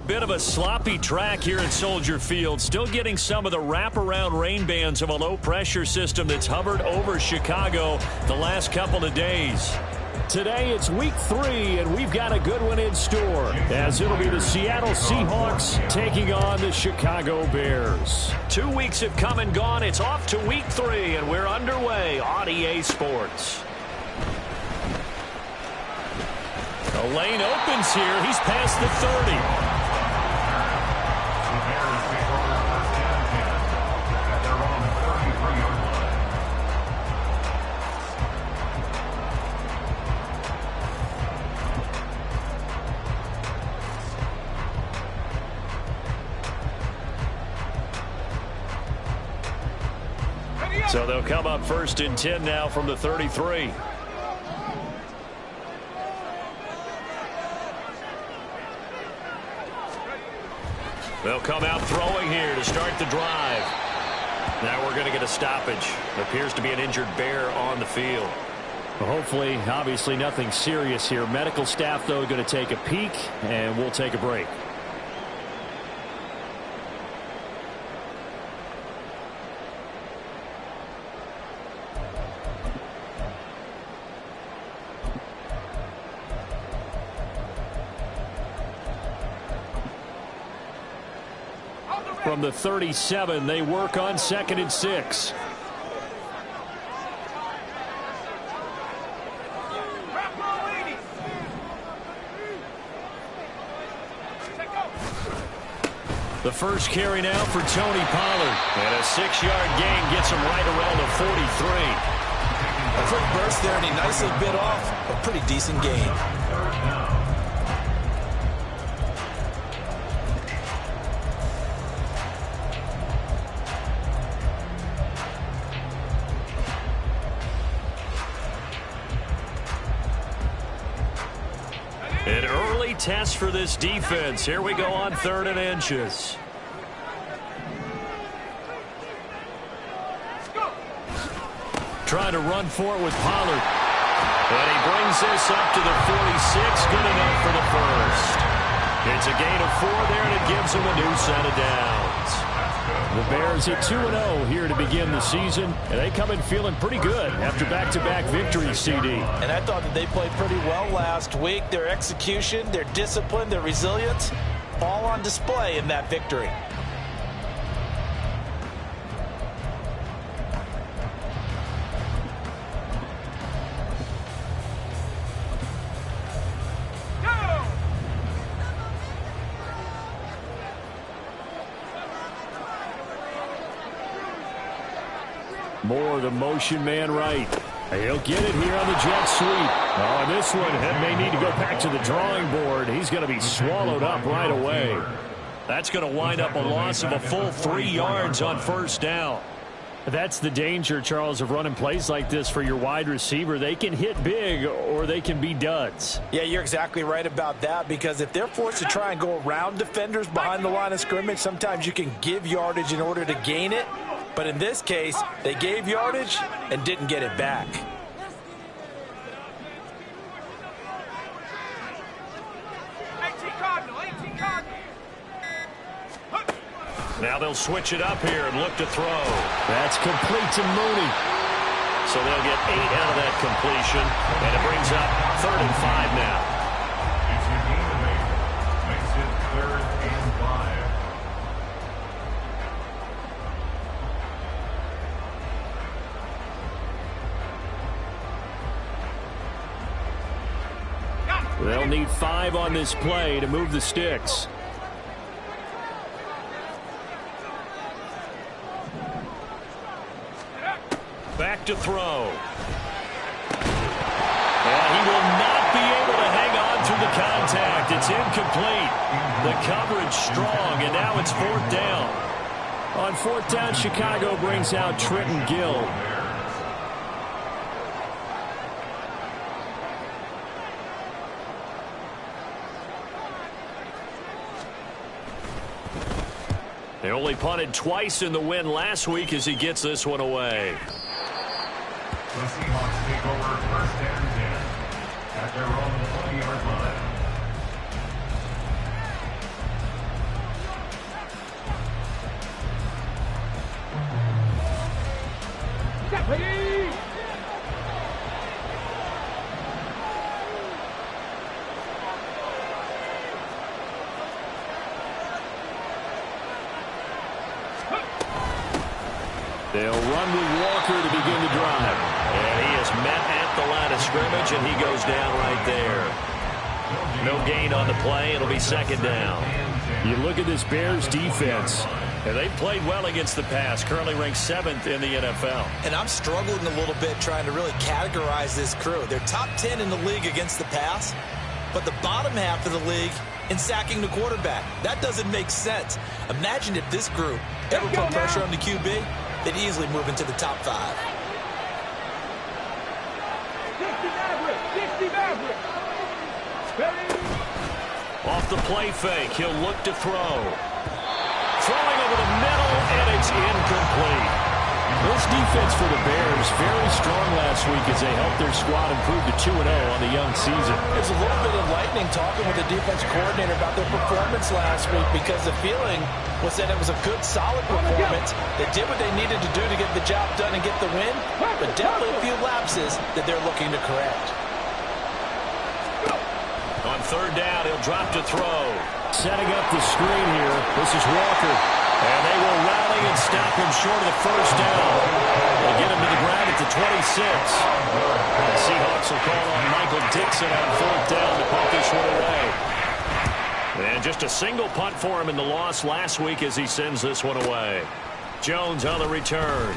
Bit of a sloppy track here at Soldier Field. Still getting some of the wraparound rain bands of a low-pressure system that's hovered over Chicago the last couple of days. Today it's week 3, and we've got a good one in store, as it'll be the Seattle Seahawks taking on the Chicago Bears. 2 weeks have come and gone. It's off to week 3, and we're underway on EA Sports. The lane opens here. He's past the 30. So they'll come up 1st and 10 now from the 33. They'll come out throwing here to start the drive. Now we're going to get a stoppage. Appears to be an injured Bear on the field. Well, hopefully, obviously nothing serious here. Medical staff, though, going to take a peek, and we'll take a break. From the 37, they work on 2nd and 6. The first carry now for Tony Pollard. And a 6-yard gain gets him right around the 43. A quick burst there, and he nicely bit off a pretty decent gain. An early test for this defense. Here we go on 3rd and inches. Trying to run for it with Pollard. And he brings this up to the 46. Good enough for the first. It's a gain of 4 there, and it gives him a new set of downs. The Bears at 2-0 here to begin the season, and they come in feeling pretty good after back-to-back victories, CD. And I thought that they played pretty well last week. Their execution, their discipline, their resilience, all on display in that victory. Moore, the motion man right. He'll get it here on the jet sweep. Oh, this one may need to go back to the drawing board. He's going to be swallowed up right away. That's going to wind up a loss of a full 3 yards on 1st down. That's the danger, Charles, of running plays like this for your wide receiver. They can hit big or they can be duds. Yeah, you're exactly right about that, because if they're forced to try and go around defenders behind the line of scrimmage, sometimes you can give yardage in order to gain it. But in this case, they gave yardage and didn't get it back. Now they'll switch it up here and look to throw. That's complete to Mooney. So they'll get 8 out of that completion, and it brings up 3rd and 5 now. Makes it 3rd and 5. They'll need 5 on this play to move the sticks. Back to throw. And he will not be able to hang on through the contact. It's incomplete. The coverage strong, and now it's 4th down. On 4th down, Chicago brings out Trenton Gill. They only punted twice in the win last week as he gets this one away. The Seahawks take over 1st and 10 at their own 20-yard line. They'll run with Walker to begin the drive. And he is met at the line of scrimmage, and he goes down right there. No gain on the play. It'll be second down. You look at this Bears defense, and they've played well against the pass, currently ranked 7th in the NFL. And I'm struggling a little bit trying to really categorize this crew. They're top 10 in the league against the pass, but the bottom half of the league in sacking the quarterback. That doesn't make sense. Imagine if this group ever put pressure on the QB, they'd easily move into the top 5. Off the play fake, he'll look to throw. Throwing over the middle, and it's incomplete. This defense for the Bears, very strong last week as they helped their squad improve to 2-0 on the young season. There's a little bit enlightening talking with the defense coordinator about their performance last week, because the feeling was that it was a good, solid performance. They did what they needed to do to get the job done and get the win, but definitely a few lapses that they're looking to correct. On third down, he'll drop to throw. Setting up the screen here. This is Walker. And they will rally and stop him short of the first down. They'll get him to the ground at the 26. The Seahawks will call on Michael Dixon on fourth down to punt this one away. And just a single punt for him in the loss last week as he sends this one away. Jones on the return.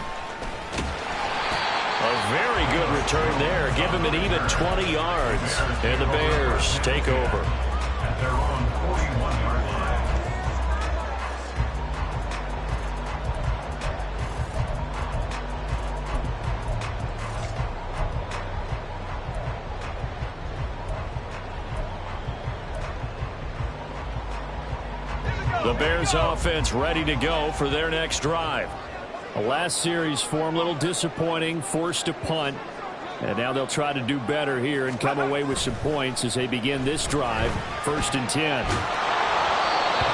A very good return there. Give him an even 20 yards. And the Bears take over. At their own 41-yard line. The Bears offense ready to go for their next drive. The last series form a little disappointing, forced to punt. And now they'll try to do better here and come away with some points as they begin this drive. 1st and 10.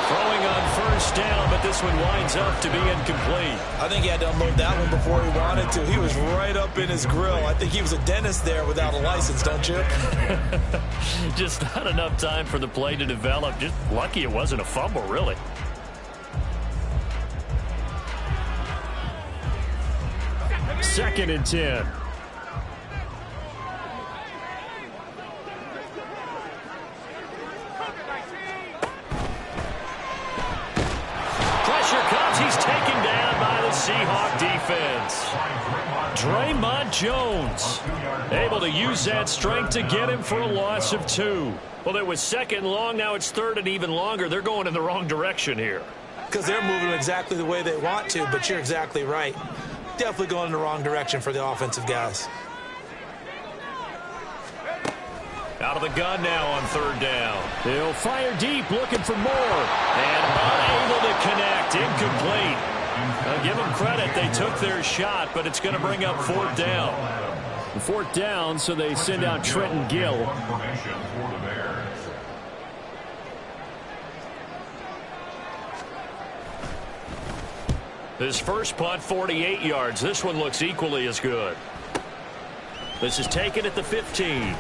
Throwing on first down, but this one winds up to be incomplete. I think he had to unload that one before he wanted to. He was right up in his grill. I think he was a dentist there without a license, don't you? Just not enough time for the play to develop. Just lucky it wasn't a fumble, really. Second and 10. Pressure comes. He's taken down by the Seahawk defense. Draymond Jones able to use that strength to get him for a loss of 2. Well, it was second long. Now it's third and even longer. They're going in the wrong direction here. Because they're moving exactly the way they want to, but you're exactly right. Definitely going in the wrong direction for the offensive guys. Out of the gun now on third down. They'll fire deep, looking for more. And unable to connect. Incomplete. Now give them credit. They took their shot, but it's going to bring up fourth down. Fourth down, so they send out Trenton Gill. Formation for the Bears. His first punt, 48 yards. This one looks equally as good. This is taken at the 15.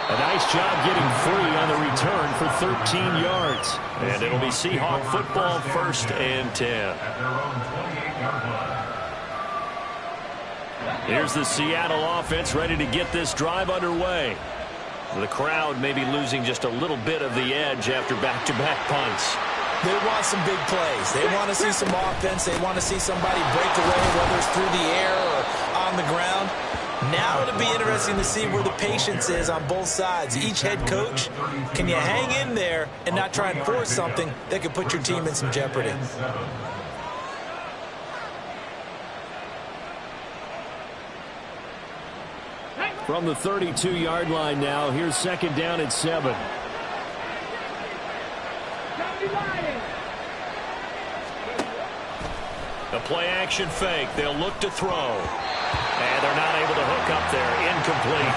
A nice job getting free on the return for 13 yards. And it'll be Seahawk football, 1st and 10. At their own 28-yard line. Here's the Seattle offense ready to get this drive underway. The crowd may be losing just a little bit of the edge after back-to-back punts. They want some big plays. They want to see some offense. They want to see somebody break away, whether it's through the air or on the ground. Now it'll be interesting to see where the patience is on both sides. Each head coach, can you hang in there and not try and force something that could put your team in some jeopardy? From the 32-yard line now, here's second down at 7. A play-action fake. They'll look to throw. And they're not able to hook up there. Incomplete.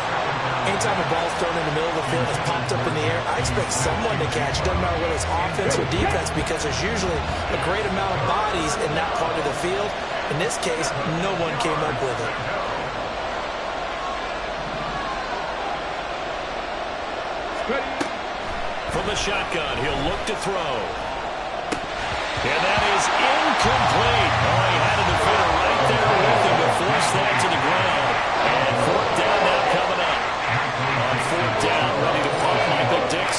Anytime a ball's thrown in the middle of the field, it's popped up in the air, I expect someone to catch it. Doesn't matter whether it's offense or defense, because there's usually a great amount of bodies in that part of the field. In this case, no one came up with it. From the shotgun, he'll look to throw. And that is incomplete. Oh, he had a defender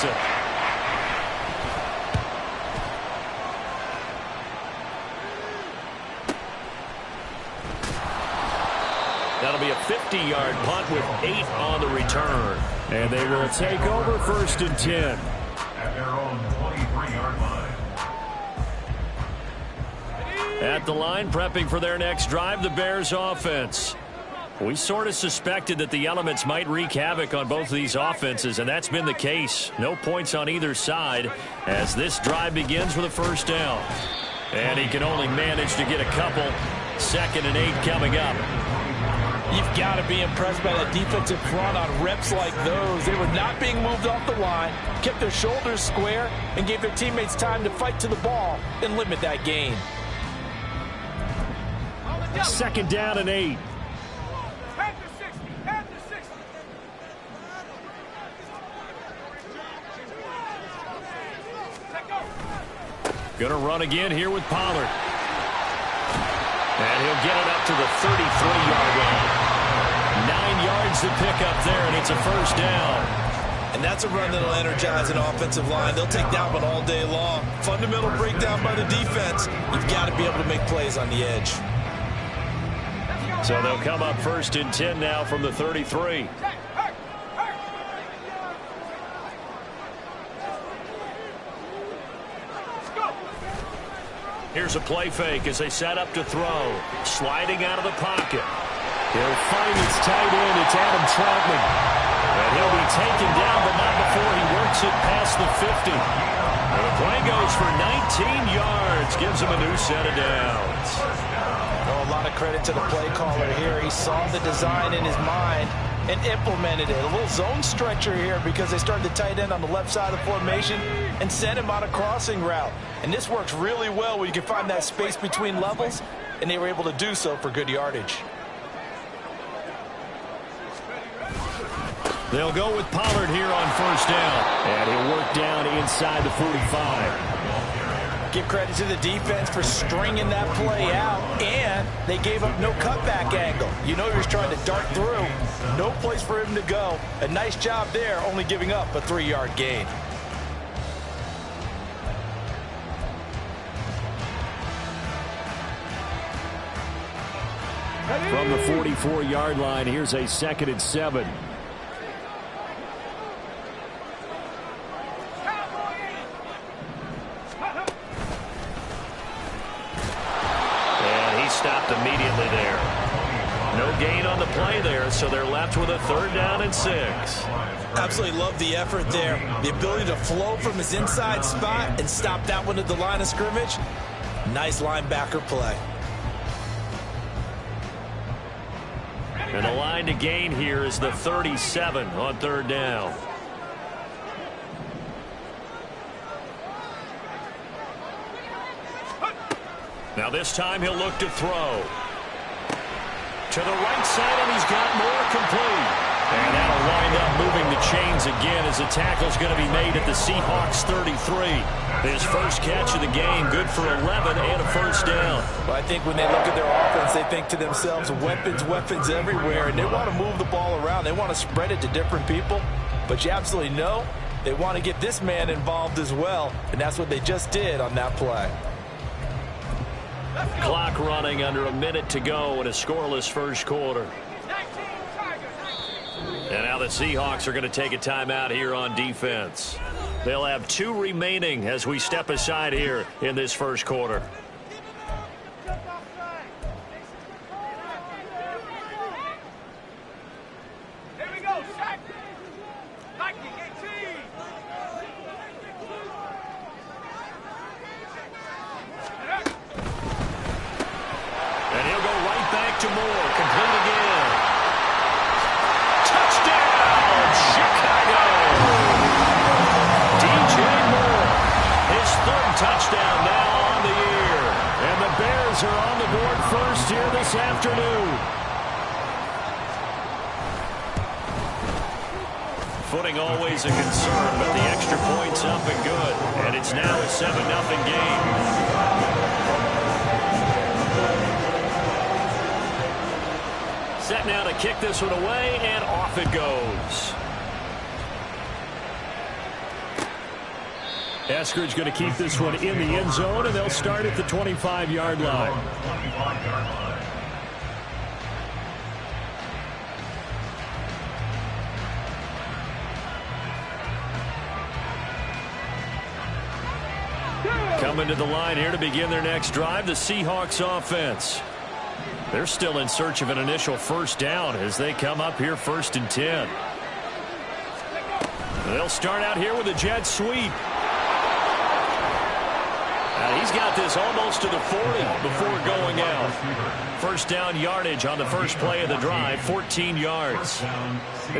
Jackson. That'll be a 50-yard punt with 8 on the return. And they will take over 1st and 10. At their own 23-yard line. At the line, prepping for their next drive, the Bears offense. We sort of suspected that the elements might wreak havoc on both of these offenses, and that's been the case. No points on either side as this drive begins with a 1st down. And he can only manage to get a couple. 2nd and 8 coming up. You've got to be impressed by that defensive front on reps like those. They were not being moved off the line, kept their shoulders square, and gave their teammates time to fight to the ball and limit that gain. 2nd down and 8. Going to run again here with Pollard. And he'll get it up to the 33-yard line. 9 yards to pick up there, and it's a 1st down. And that's a run that'll energize an offensive line. They'll take that one all day long. Fundamental breakdown by the defense. You've got to be able to make plays on the edge. So they'll come up 1st and 10 now from the 33. Here's a play fake as they set up to throw. Sliding out of the pocket. He'll find his tight end. It's Adam Troutman. And he'll be taken down, but not before he works it past the 50. And the play goes for 19 yards. Gives him a new set of downs. Oh, a lot of credit to the play caller here. He saw the design in his mind and implemented it. A little zone stretcher here because they started the tight end on the left side of the formation and sent him on a crossing route. And this works really well where you can find that space between levels, and they were able to do so for good yardage. They'll go with Pollard here on 1st down. And he'll work down inside the 45. Give credit to the defense for stringing that play out, and they gave up no cutback angle. You know he was trying to dart through. No place for him to go. A nice job there, only giving up a 3-yard gain. From the 44-yard line, here's a 2nd and 7. Stopped immediately there. No gain on the play there, so they're left with a 3rd down and 6. Absolutely love the effort there. The ability to flow from his inside spot and stop that one at the line of scrimmage. Nice linebacker play. And the line to gain here is the 37 on 3rd down. Now this time he'll look to throw. To the right side, and he's got more complete. And that'll wind up moving the chains again as the tackle's going to be made at the Seahawks 33. His first catch of the game, good for 11 and a 1st down. Well, I think when they look at their offense, they think to themselves, weapons, weapons everywhere, and they want to move the ball around. They want to spread it to different people, but you absolutely know they want to get this man involved as well, and that's what they just did on that play. Clock running under a minute to go in a scoreless 1st quarter. And now the Seahawks are going to take a timeout here on defense. They'll have 2 remaining as we step aside here in this 1st quarter. Touchdown now on the year. And the Bears are on the board first here this afternoon. Footing always a concern, but the extra point's up and good. And it's now a 7-0 game. Set now to kick this one away, and off it goes. Eskridge going to keep this one in the end zone, and they'll start at the 25-yard line. 25-yard line. Coming to the line here to begin their next drive, the Seahawks offense. They're still in search of an initial first down as they come up here 1st and 10. They'll start out here with a jet sweep. He's got this almost to the 40 before going out. First down yardage on the first play of the drive, 14 yards.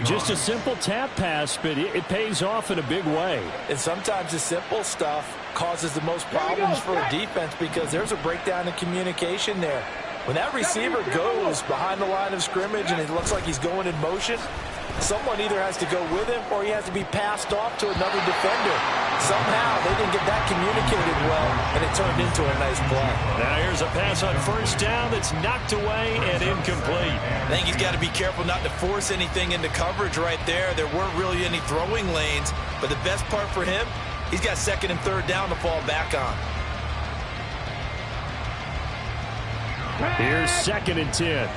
Just a simple tap pass, but it pays off in a big way. And sometimes the simple stuff causes the most problems for a defense because there's a breakdown in communication there. When that receiver goes behind the line of scrimmage and it looks like he's going in motion, someone either has to go with him or he has to be passed off to another defender. Somehow they didn't get that communicated well, and it turned into a nice play. Now here's a pass on first down that's knocked away and incomplete. I think he's got to be careful not to force anything into coverage right there. There weren't really any throwing lanes, but the best part for him, he's got 2nd and 3rd down to fall back on. Here's 2nd and 10.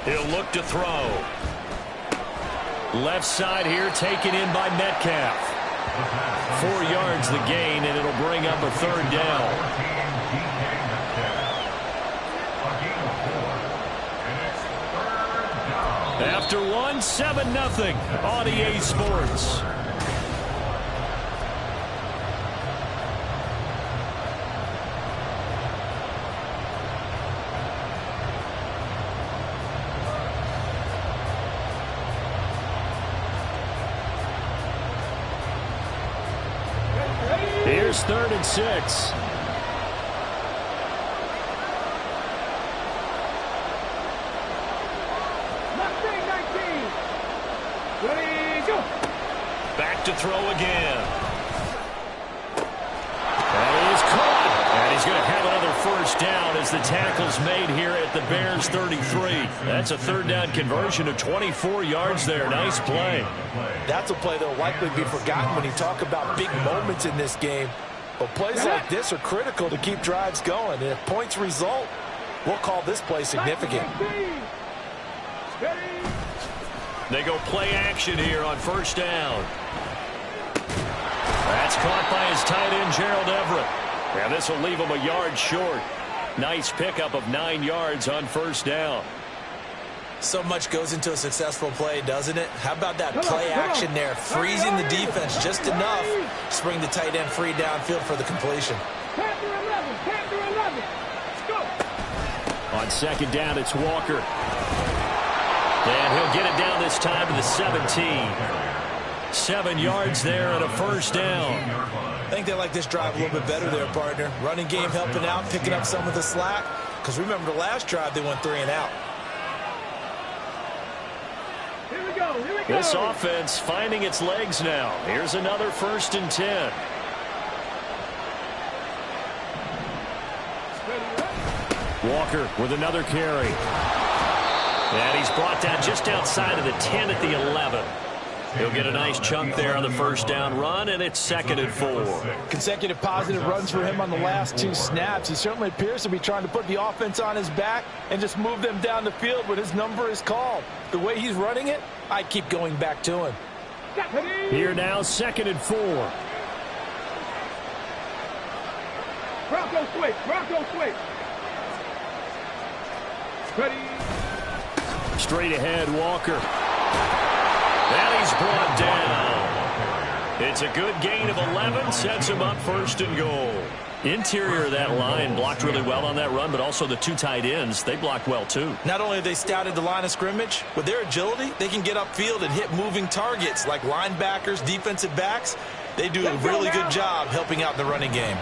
He'll look to throw. Left side here taken in by Metcalf. 4 yards the gain, and it'll bring up a 3rd down. After one, 7-0 on EA Sports. Here's 3rd and 6. Back to throw again. That is caught. And he's going to have another first down as the tackle's made here at the Bears 33. That's a 3rd down conversion of 24 yards there. Nice play. That's a play that will likely be forgotten when you talk about big moments in this game. But plays like this are critical to keep drives going. And if points result, we'll call this play significant. They go play action here on first down. That's caught by his tight end, Gerald Everett. And this will leave him a yard short. Nice pickup of 9 yards on first down. So much goes into a successful play, doesn't it? How about that play action there, freezing the defense just enough to bring the tight end free downfield for the completion. On 2nd down, it's Walker. And he'll get it down this time to the 17. 7 yards there and a first down. I think they like this drive a little bit better there, partner. Running game helping out, picking up some of the slack. Because remember the last drive, they went 3 and out. This offense finding its legs now. Here's another 1st and 10. Walker with another carry. And he's brought down just outside of the 10 at the 11. He'll get a nice chunk there on the first down run, and it's 2nd and 4. Consecutive positive runs for him on the last 2 snaps. He certainly appears to be trying to put the offense on his back and just move them down the field when his number is called. The way he's running it, I keep going back to him. Here now, 2nd and 4. Bronco switch. Ready. Straight ahead, Walker. And he's brought down. It's a good gain of 11, sets him up 1st and goal. Interior of that line blocked really well on that run, but also the 2 tight ends, they blocked well too. Not only have they scouted the line of scrimmage, with their agility, they can get upfield and hit moving targets like linebackers, defensive backs. They do a really good job helping out the running game.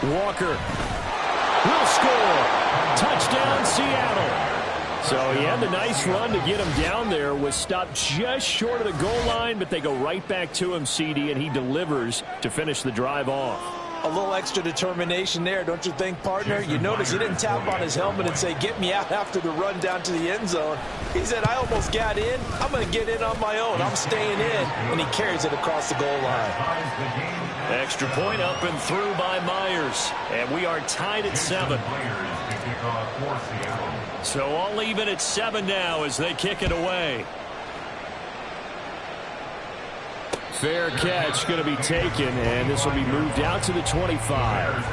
Walker will score. Touchdown, Seattle. So he had the nice run to get him down there. Was stopped just short of the goal line, but they go right back to him, CD, and he delivers to finish the drive off. A little extra determination there, don't you think, partner? You notice he didn't tap on his helmet and say, get me out after the run down to the end zone. He said, I almost got in. I'm going to get in on my own. I'm staying in. And he carries it across the goal line. Extra point up and through by Myers. And we are tied at 7. So all even at 7 now as they kick it away. Fair catch going to be taken, and this will be moved out to the 25.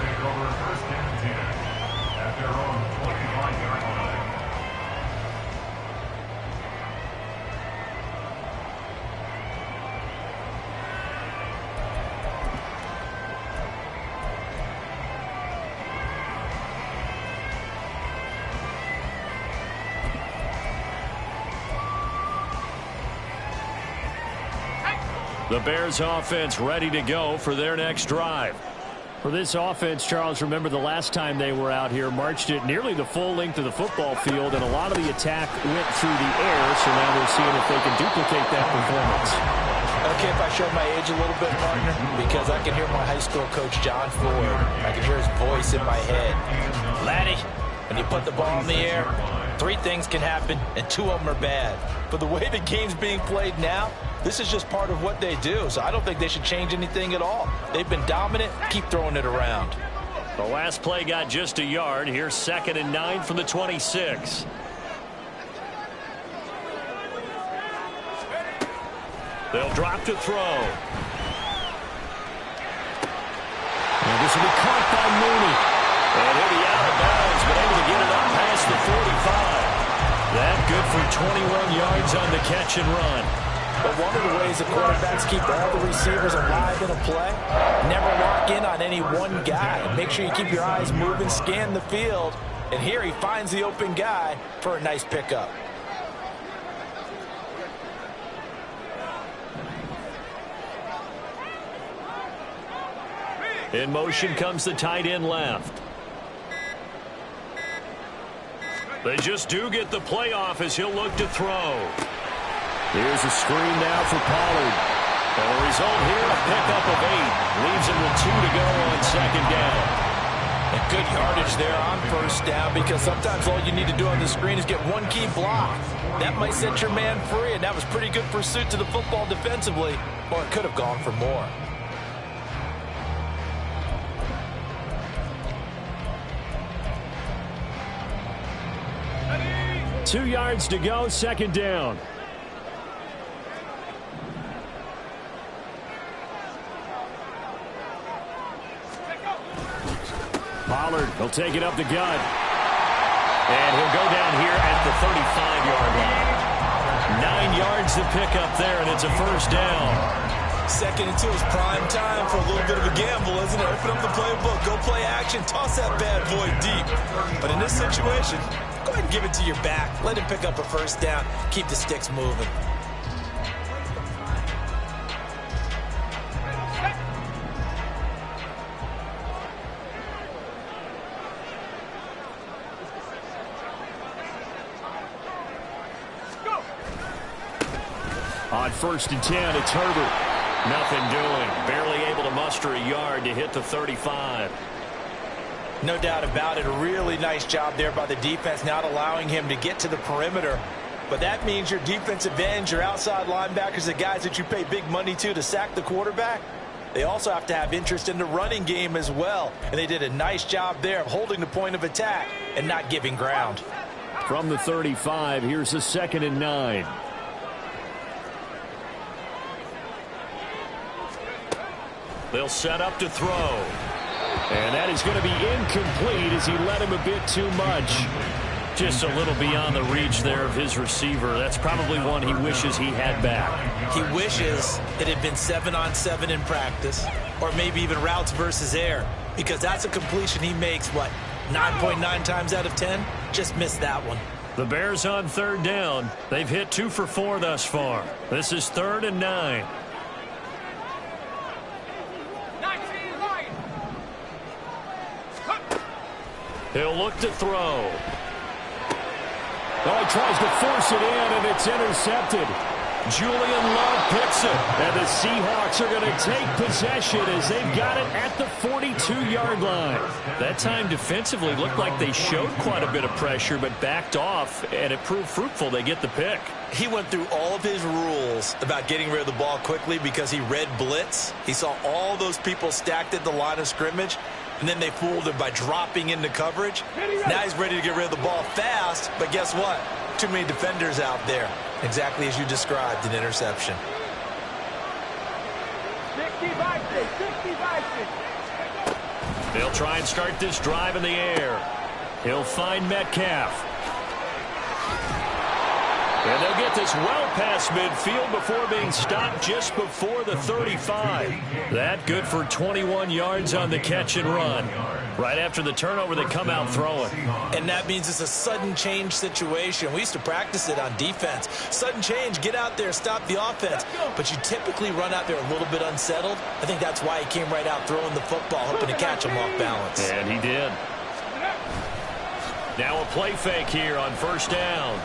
The Bears offense ready to go for their next drive. For this offense, Charles, remember the last time they were out here, marched it nearly the full length of the football field, and a lot of the attack went through the air, so now they're seeing if they can duplicate that performance. Okay, if I show my age a little bit, partner, because I can hear my high school coach, John Ford. I can hear his voice in my head. Laddie, when you put the ball in the air, 3 things can happen, and 2 of them are bad. But the way the game's being played now, this is just part of what they do, so I don't think they should change anything at all. They've been dominant. Keep throwing it around. The last play got just a yard. Here's 2nd and 9 from the 26. They'll drop to throw. And this will be caught by Mooney. And he'll be out of bounds, but able to get it up past the 45. That good for 21 yards on the catch and run. But one of the ways the quarterbacks keep all the receivers alive in a play, never lock in on any one guy. Make sure you keep your eyes moving, scan the field, and here he finds the open guy for a nice pickup. In motion comes the tight end left. They just do get the playoff as he'll look to throw. Here's a screen now for Pollard. And the result here, a pickup of 8. Leaves him with 2 to go on 2nd down. And good yardage there on 1st down, because sometimes all you need to do on the screen is get one key block. That might set your man free, and that was pretty good pursuit to the football defensively, or it could have gone for more. Ready? 2 yards to go, 2nd down. Pollard, he'll take it up the gut. And he'll go down here at the 35-yard line. 9 yards to pick up there, and it's a 1st down. 2nd and 2 is prime time for a little bit of a gamble, isn't it? Open up the playbook, go play action, toss that bad boy deep. But in this situation, go ahead and give it to your back. Let him pick up a 1st down. Keep the sticks moving. On 1st and 10, it's Herbert. Nothing doing. Barely able to muster a yard to hit the 35. No doubt about it. A really nice job there by the defense, not allowing him to get to the perimeter. But that means your defensive ends, your outside linebackers, the guys that you pay big money to sack the quarterback, they also have to have interest in the running game as well. And they did a nice job there of holding the point of attack and not giving ground. From the 35, here's a 2nd and 9. They'll set up to throw. And that is going to be incomplete as he led him a bit too much. Just a little beyond the reach there of his receiver. That's probably one he wishes he had back. He wishes it had been 7-on-7 in practice, or maybe even routes versus air, because that's a completion he makes, what, 9.9 times out of 10? Just missed that one. The Bears on 3rd down. They've hit 2 for 4 thus far. This is 3rd and 9. He'll look to throw. Oh, he tries to force it in, and it's intercepted. Julian Love picks it. And the Seahawks are going to take possession as they've got it at the 42-yard line. That time defensively looked like they showed quite a bit of pressure but backed off, and it proved fruitful. They get the pick. He went through all of his rules about getting rid of the ball quickly because he read blitz. He saw all those people stacked at the line of scrimmage, and then they fooled him by dropping into coverage. Now he's ready to get rid of the ball fast, but guess what? Too many defenders out there. Exactly as you described, an interception. 65-6. They'll try and start this drive in the air. He'll find Metcalf. And they'll get this well past midfield before being stopped just before the 35. That good for 21 yards on the catch and run. Right after the turnover, they come out throwing. And that means it's a sudden change situation. We used to practice it on defense. Sudden change, get out there, stop the offense. But you typically run out there a little bit unsettled. I think that's why he came right out throwing the football, hoping to catch him off balance. And he did. Now a play fake here on first down.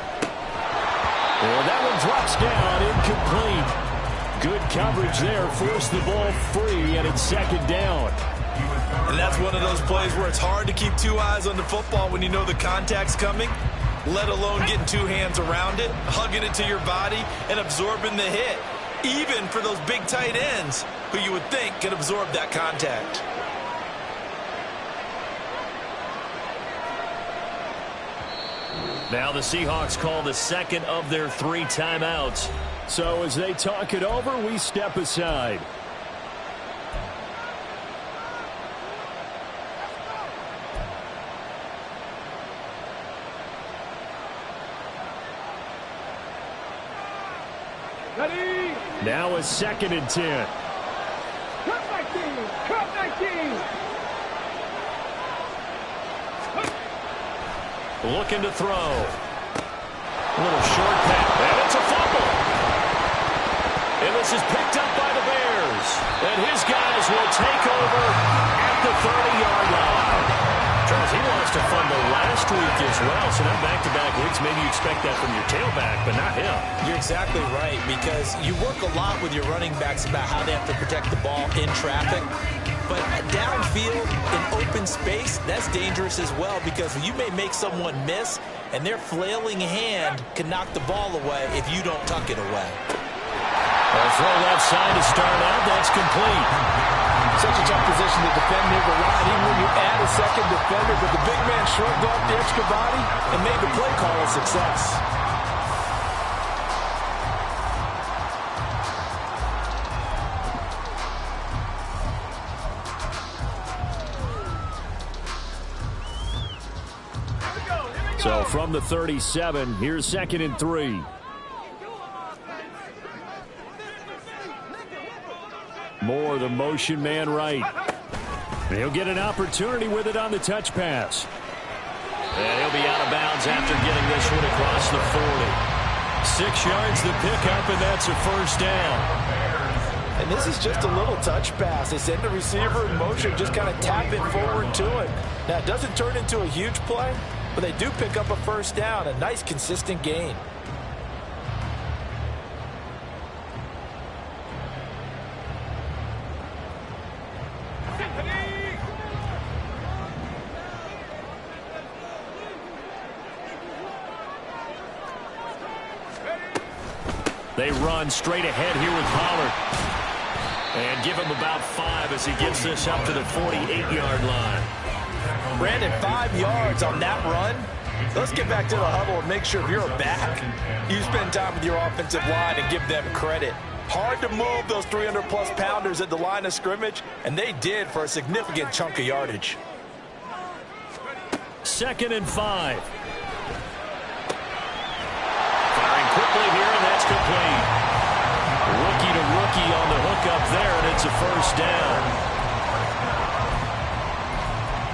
And that one drops down, incomplete. Good coverage there, forced the ball free, and it's second down. And that's one of those plays where it's hard to keep two eyes on the football when you know the contact's coming, let alone getting two hands around it, hugging it to your body, and absorbing the hit, even for those big tight ends who you would think could absorb that contact. Now the Seahawks call the second of their 3 timeouts. So as they talk it over, we step aside. Ready? Now a 2nd and 10. Cut 19. Cut 19. Looking to throw. A little short pass. And it's a fumble. And this is picked up by the Bears. And his guys will take over at the 30-yard line. Charles, he lost a fumble last week as well. So now back-to-back weeks, maybe you expect that from your tailback, but not him. You're exactly right, because you work a lot with your running backs about how they have to protect the ball in traffic. But downfield, in open space, that's dangerous as well, because you may make someone miss, and their flailing hand can knock the ball away if you don't tuck it away. They'll throw left side to start out. That's complete. Such a tough position to defend near the line, even when you add a second defender, but the big man shrugged off the extra body and made the play call a success. So from the 37, here's 2nd and 3. Moore, the motion man right. And he'll get an opportunity with it on the touch pass. And he'll be out of bounds after getting this one across the 40. 6 yards the pickup, and that's a first down. And this is just a little touch pass. They send the receiver in motion, just kind of tap it forward to it. Now, it doesn't turn into a huge play, but they do pick up a first down, a nice consistent gain. They run straight ahead here with Pollard. And give him about 5 as he gets this up to the 48-yard line. Brandon, 5 yards on that run. Let's get back to the huddle and make sure if you're back, you spend time with your offensive line and give them credit. Hard to move those 300-plus pounders at the line of scrimmage, and they did for a significant chunk of yardage. 2nd and 5. Firing quickly here, and that's complete. Rookie to rookie on the hook up there, and it's a first down.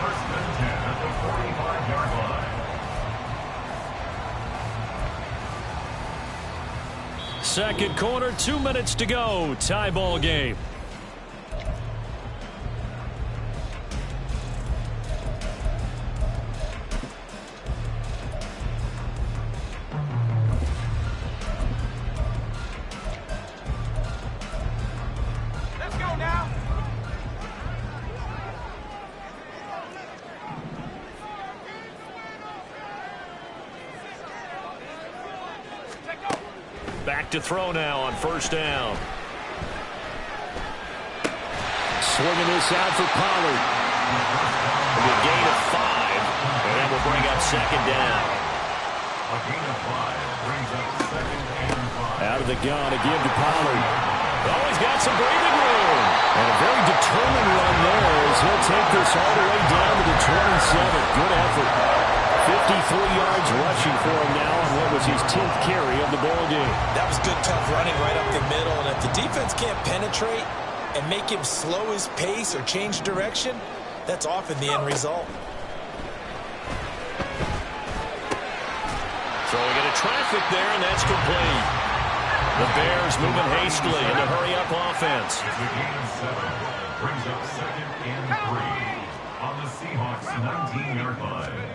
First and 10 at the 45-yard line. Second quarter, 2 minutes to go. Tie ball game. Back to throw now on first down. Swinging this out for Pollard. A gain of 5, and that will bring up second down. A gain of 5 brings up second and 5. Out of the gun again to Pollard. Oh, he's got some breathing room. And a very determined run there as he'll take this all the way down to the 27. Good effort. 53 yards rushing for him now on what was his 10th carry of the ball game. That was good, tough running right up the middle. And if the defense can't penetrate and make him slow his pace or change direction, that's often the end result. Throwing into traffic there, and that's complete. The Bears moving hastily in the hurry-up offense. It's a gain of 7. Brings up second and 3 on the Seahawks' 19-yard line.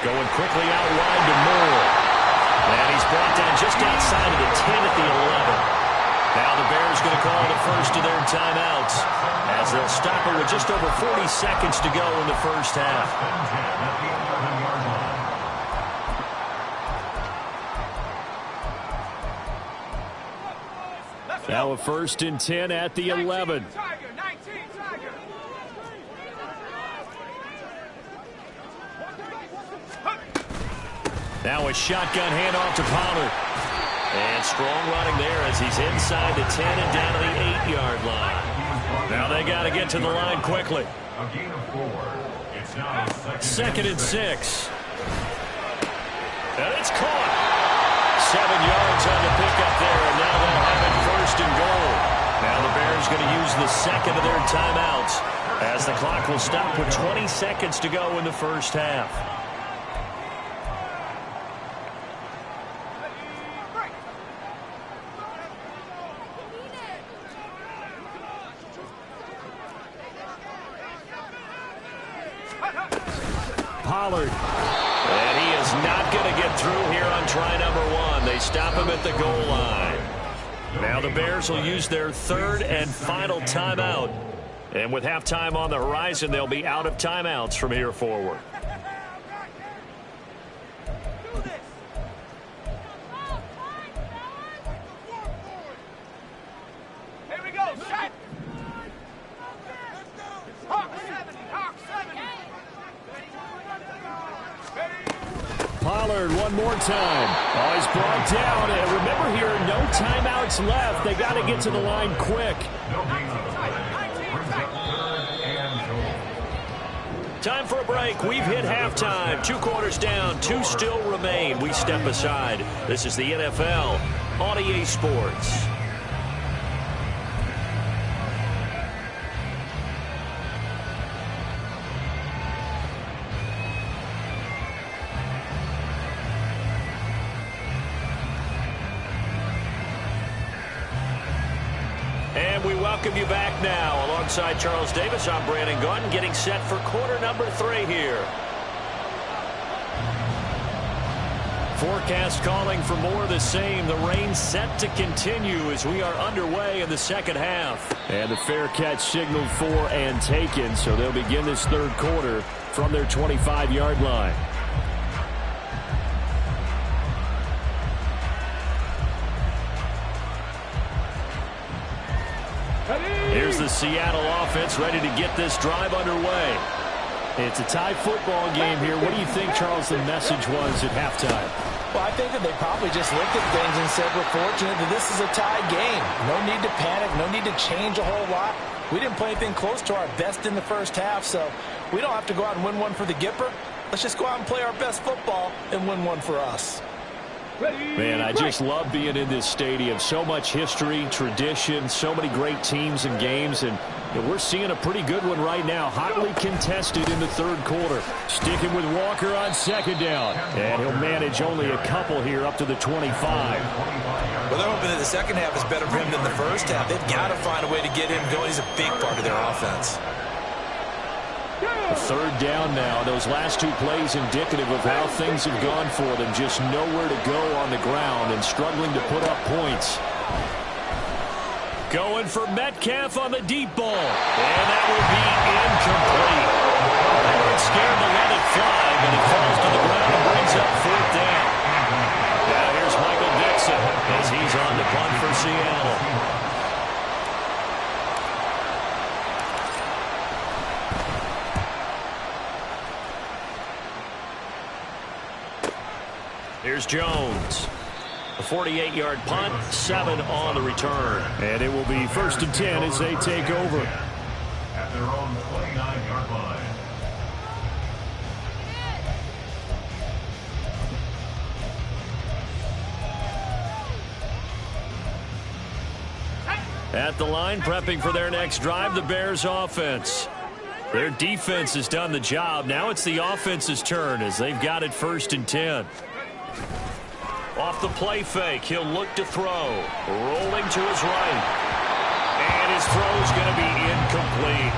Going quickly out wide to Moore. And he's brought down just outside of the 10 at the 11. Now the Bears going to call the first of their timeouts as they'll stop it with just over 40 seconds to go in the first half. Now a 1st and 10 at the 11. Now a shotgun handoff to Pollard. And strong running there as he's inside the 10 and down to the 8-yard line. Now they got to get to the line quickly. A gain of 4. It's now second and 6. And it's caught. 7 yards on the pickup there, and now they'll have it 1st and goal. Now the Bears going to use the second of their timeouts as the clock will stop with 20 seconds to go in the first half. Pollard. And he is not going to get through here on try number 1. They stop him at the goal line. Now the Bears will use their 3rd and final timeout. And with halftime on the horizon, they'll be out of timeouts from here forward. Here we go, set. Pollard one more time. Oh, he's brought down. And remember here, no timeouts left. They got to get to the line quick. Time for a break. We've hit halftime. 2 quarters down. 2 still remain. We step aside. This is the NFL on EA Sports. And we welcome you back now. Alongside Charles Davis, I'm Brandon Gaudin, getting set for quarter number 3 here. Forecast calling for more of the same. The rain set to continue as we are underway in the second half. And the fair catch signaled for and taken, so they'll begin this 3rd quarter from their 25-yard line. Here's the Seattle offense ready to get this drive underway. It's a tie football game here. What do you think, Charles, the message was at halftime? Well, I think that they probably just looked at things and said, we're fortunate that this is a tie game. No need to panic. No need to change a whole lot. We didn't play anything close to our best in the first half, so we don't have to go out and win one for the Gipper. Let's just go out and play our best football and win one for us. Man, I just love being in this stadium. So much history, tradition, so many great teams and games, and we're seeing a pretty good one right now. Hotly contested in the 3rd quarter. Sticking with Walker on 2nd down, and he'll manage only a couple here up to the 25. Well, they're hoping that the second half is better for him than the first half. They've got to find a way to get him going. He's a big part of their offense. 3rd down now. Those last 2 plays indicative of how things have gone for them. Just nowhere to go on the ground and struggling to put up points. Going for Metcalf on the deep ball. And that will be incomplete. They weren't scared to let it fly, but it falls to the ground and brings up 4th down. Now here's Here's Jones. A 48-yard punt, 7 on the return. And it will be 1st and 10 as they take over. At their own 29-yard line. At the line, prepping for their next drive, the Bears offense. Their defense has done the job. Now it's the offense's turn as they've got it 1st and 10. Off the play fake, he'll look to throw. Rolling to his right. And his throw's going to be incomplete.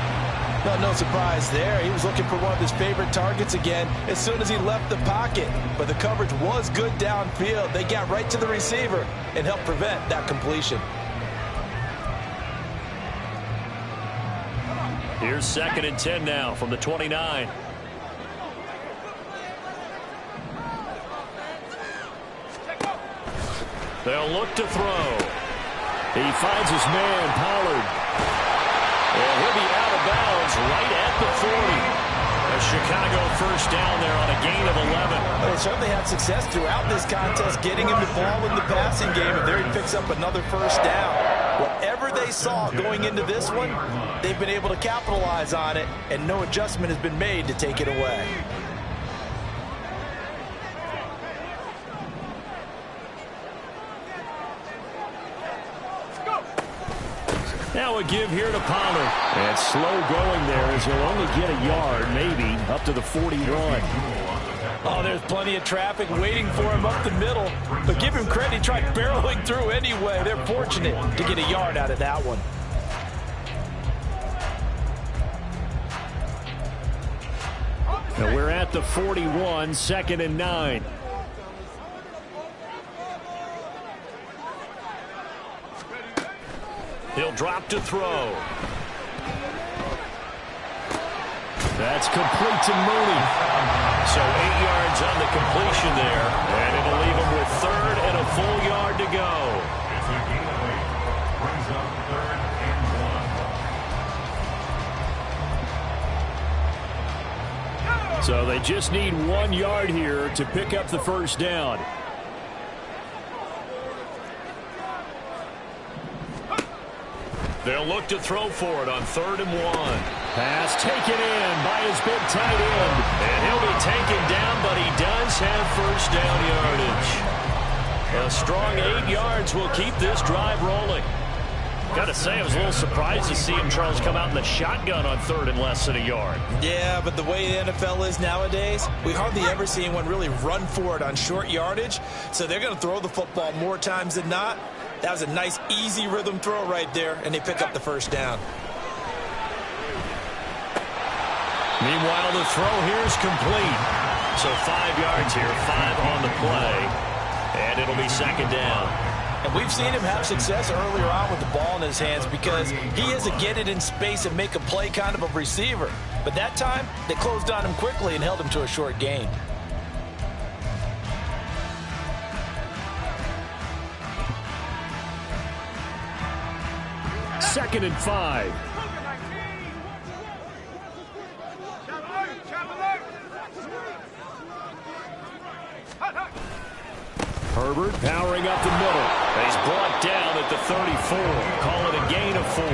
No surprise there. He was looking for one of his favorite targets again as soon as he left the pocket. But the coverage was good downfield. They got right to the receiver and helped prevent that completion. Here's 2nd and 10 now from the 29. They'll look to throw. He finds his man, Pollard. And he'll be out of bounds right at the 40. A Chicago 1st down there on a gain of 11. They certainly had success throughout this contest getting him the ball in the passing game, and there he picks up another 1st down. Whatever they saw going into this one, they've been able to capitalize on it, and no adjustment has been made to take it away. Now a give here to Pollard. And slow going there as he'll only get a yard, maybe, up to the 41. Oh, there's plenty of traffic waiting for him up the middle. But give him credit, he tried barreling through anyway. They're fortunate to get a yard out of that one. Now we're at the 41, 2nd and 9. He'll drop to throw. That's complete to Mooney. So 8 yards on the completion there. And it'll leave him with 3rd and a full yard to go. It's a gain of 8. Brings up 3rd and 1. So they just need 1 yard here to pick up the 1st down. They'll look to throw for it on 3rd and 1. Pass taken in by his big tight end. And he'll be taken down, but he does have 1st down yardage. A strong 8 yards will keep this drive rolling. Got to say, I was a little surprised to see him, Charles, come out in the shotgun on 3rd and less than a yard. Yeah, but the way the NFL is nowadays, we hardly ever see anyone really run for it on short yardage. So they're going to throw the football more times than not. That was a nice, easy rhythm throw right there, and they pick up the 1st down. Meanwhile, the throw here is complete. So 5 yards here, 5 on the play, and it'll be 2nd down. And we've seen him have success earlier on with the ball in his hands because he is a get it in space and make a play kind of a receiver. But that time, they closed on him quickly and held him to a short gain. Second and 5. Herbert powering up the middle. He's brought down at the 34. Call it a gain of 4.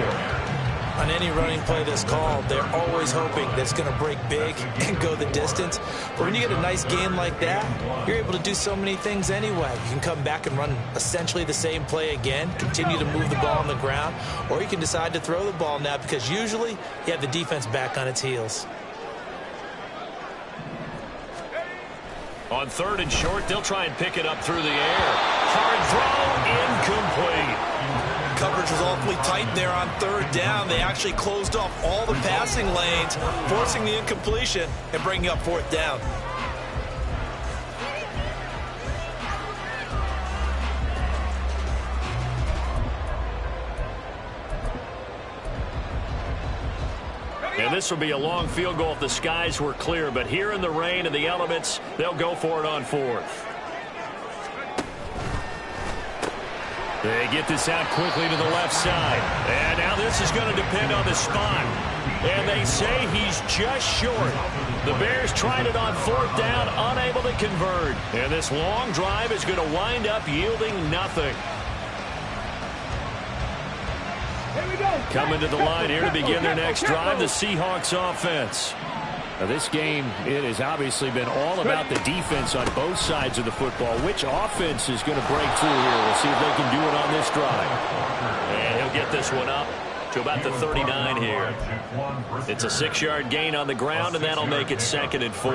On any running play that's called, they're always hoping that it's going to break big and go the distance. But when you get a nice gain like that, you're able to do so many things anyway. You can come back and run essentially the same play again, continue to move the ball on the ground, or you can decide to throw the ball now because usually you have the defense back on its heels. On 3rd and short, they'll try and pick it up through the air. Hard throw, incomplete. Coverage was awfully tight there on 3rd down. They actually closed off all the passing lanes, forcing the incompletion and bringing up 4th down. And this will be a long field goal if the skies were clear. But here in the rain and the elements, they'll go for it on 4th. They get this out quickly to the left side. And now this is going to depend on the spot. And they say he's just short. The Bears tried it on 4th down, unable to convert. And this long drive is going to wind up yielding nothing. Coming to the line here to begin their next drive, the Seahawks offense. Now this game, it has obviously been all about the defense on both sides of the football. Which offense is going to break through here? We'll see if they can do it on this drive. And he'll get this one up to about the 39 here. It's a 6-yard gain on the ground, and that'll make it 2nd and 4.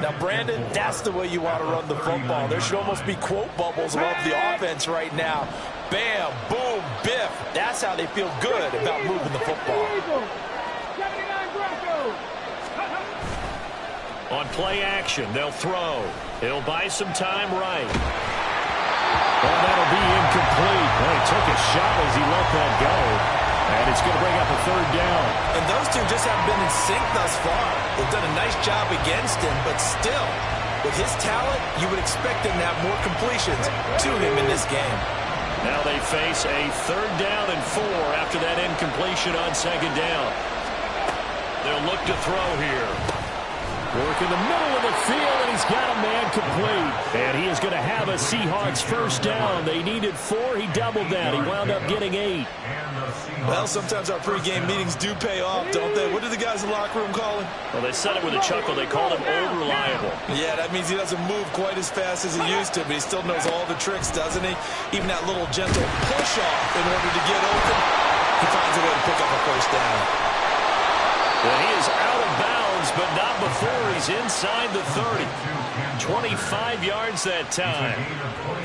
Now, Brandon, that's the way you want to run the football. There should almost be quote bubbles above the offense right now. Bam, boom, biff. That's how they feel good about moving the football. On play action, they'll throw. He'll buy some time right. And that'll be incomplete. Well, he took a shot as he let that go. And it's going to bring up a 3rd down. And those two just haven't been in sync thus far. They've done a nice job against him, but still, with his talent, you would expect him to have more completions to him in this game. Now they face a 3rd down and 4 after that incompletion on 2nd down. They'll look to throw here. Work in the middle of the field, and he's got a man complete. And he is going to have a Seahawks 1st down. They needed 4. He doubled that. He wound up getting 8. Well, sometimes our pregame meetings do pay off, don't they? What do the guys in the locker room call him? Well, they said it with a chuckle. They called him old-reliable. Yeah, that means he doesn't move quite as fast as he used to, but he still knows all the tricks, doesn't he? Even that little gentle push-off in order to get open, he finds a way to pick up a 1st down. Well, he is out of bounds, but not before he's inside the 30. 25 yards that time.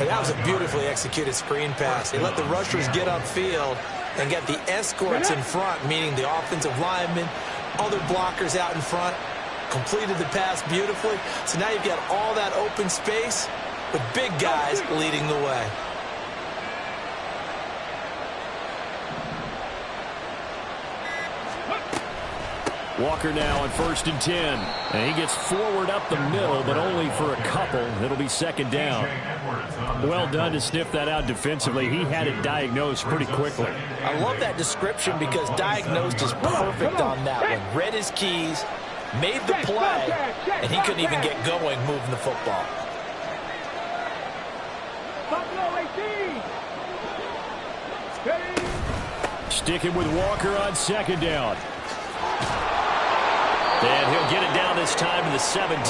And that was a beautifully executed screen pass. They let the rushers get upfield and get the escorts in front, meaning the offensive linemen, other blockers out in front, completed the pass beautifully. So now you've got all that open space with big guys leading the way. Walker now on 1st and 10. And he gets forward up the middle, but only for a couple. It'll be 2nd down. Well done to sniff that out defensively. He had it diagnosed pretty quickly. I love that description because diagnosed is perfect on that one. Read his keys, made the play, and he couldn't even get going moving the football. Sticking with Walker on 2nd down. And he'll get it down this time to the 17.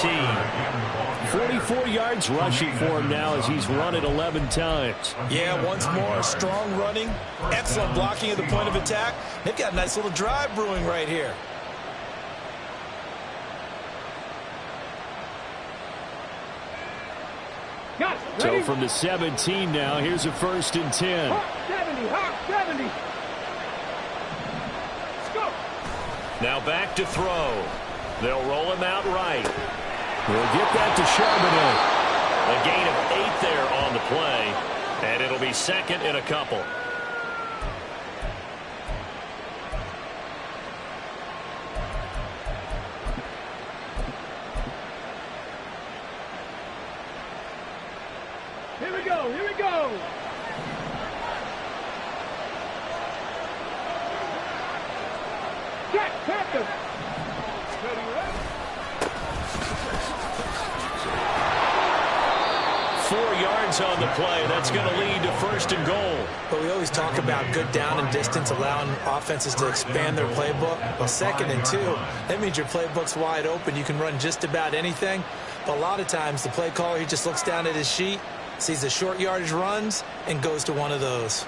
44 yards rushing for him now as he's run it 11 times. Yeah, once more, strong running, excellent blocking at the point of attack. They've got a nice little drive brewing right here. So from the 17 now, here's a 1st and 10. Hawk 70, Hawk 70. Now back to throw. They'll roll him out right. We'll get that to Charbonnet. A gain of 8 there on the play, and it'll be 2nd and a couple. Here we go, here we go. Jack Panther. 4 yards on the play. That's going to lead to 1st and goal. But we always talk about good down and distance, allowing offenses to expand their playbook. Well, 2nd and 2, that means your playbook's wide open. You can run just about anything. But a lot of times, the play caller, he just looks down at his sheet, sees the short yardage runs, and goes to one of those.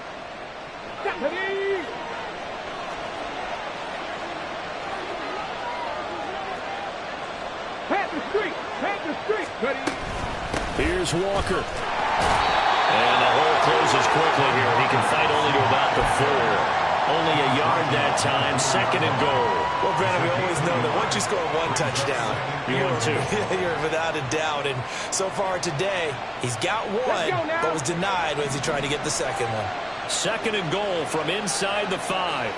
Panther Street, ready. Here's Walker. And the hole closes quickly here. He can fight only to about the 4. Only a yard that time, 2nd and goal. Well, Brandon, we always know that once you score 1 touchdown, You win 2. You're without a doubt. And so far today, he's got 1, but was denied as he tried to get the 2nd one. 2nd and goal from inside the 5.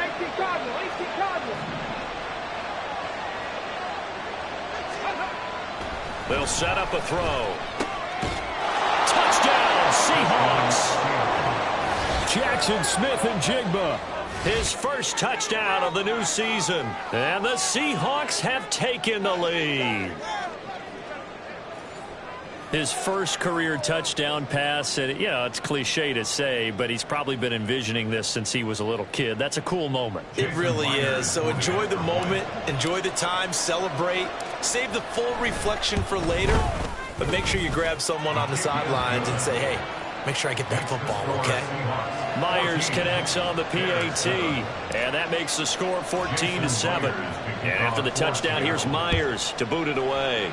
18 Cardinal, 18 Cardinal. They'll set up a throw. Touchdown, Seahawks. Jackson Smith and Jigba. His first touchdown of the new season. And the Seahawks have taken the lead. His first career touchdown pass, and it's cliche to say, but he's probably been envisioning this since he was a little kid. That's a cool moment. It really is. So enjoy the moment, enjoy the time, celebrate, save the full reflection for later, but make sure you grab someone on the sidelines and say, hey, make sure I get that football, okay? Myers connects on the PAT, and that makes the score 14-7. And after the touchdown, here's Myers to boot it away.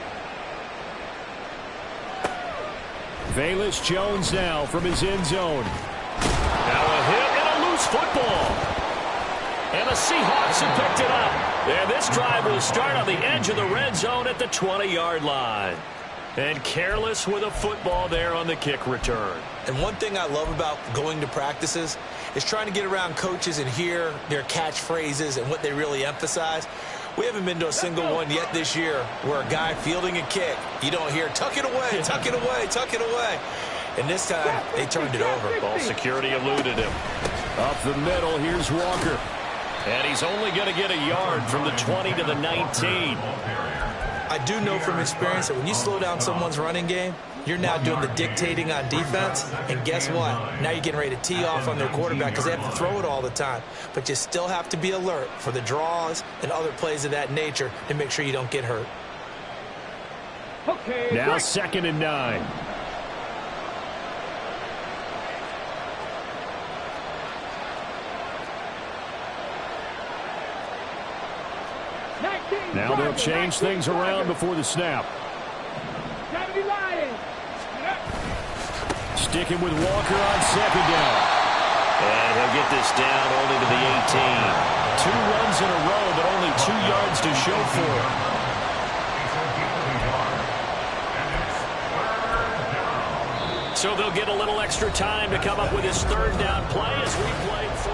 Velus Jones now from his end zone. Now a hit and a loose football. And the Seahawks have picked it up. And this drive will start on the edge of the red zone at the 20-yard line. And careless with a football there on the kick return. And one thing I love about going to practices is trying to get around coaches and hear their catchphrases and what they really emphasize. We haven't been to a single one yet this year where a guy fielding a kick, you don't hear, tuck it away, tuck it away, tuck it away. And this time, they turned it over. Ball security eluded him. Up the middle, here's Walker. And he's only going to get a yard from the 20 to the 19. I do know from experience that when you slow down someone's running game, you're now doing the dictating on defense, and guess what? Now you're getting ready to tee off on their quarterback because they have to throw it all the time. But you still have to be alert for the draws and other plays of that nature to make sure you don't get hurt. Okay. Now 2nd and 9. Now they'll change things around before the snap. Sticking with Walker on 2nd down. And he'll get this down only to the 18. 2 runs in a row, but only 2 yards to show for it. So they'll get a little extra time to come up with his 3rd down play as we play 4.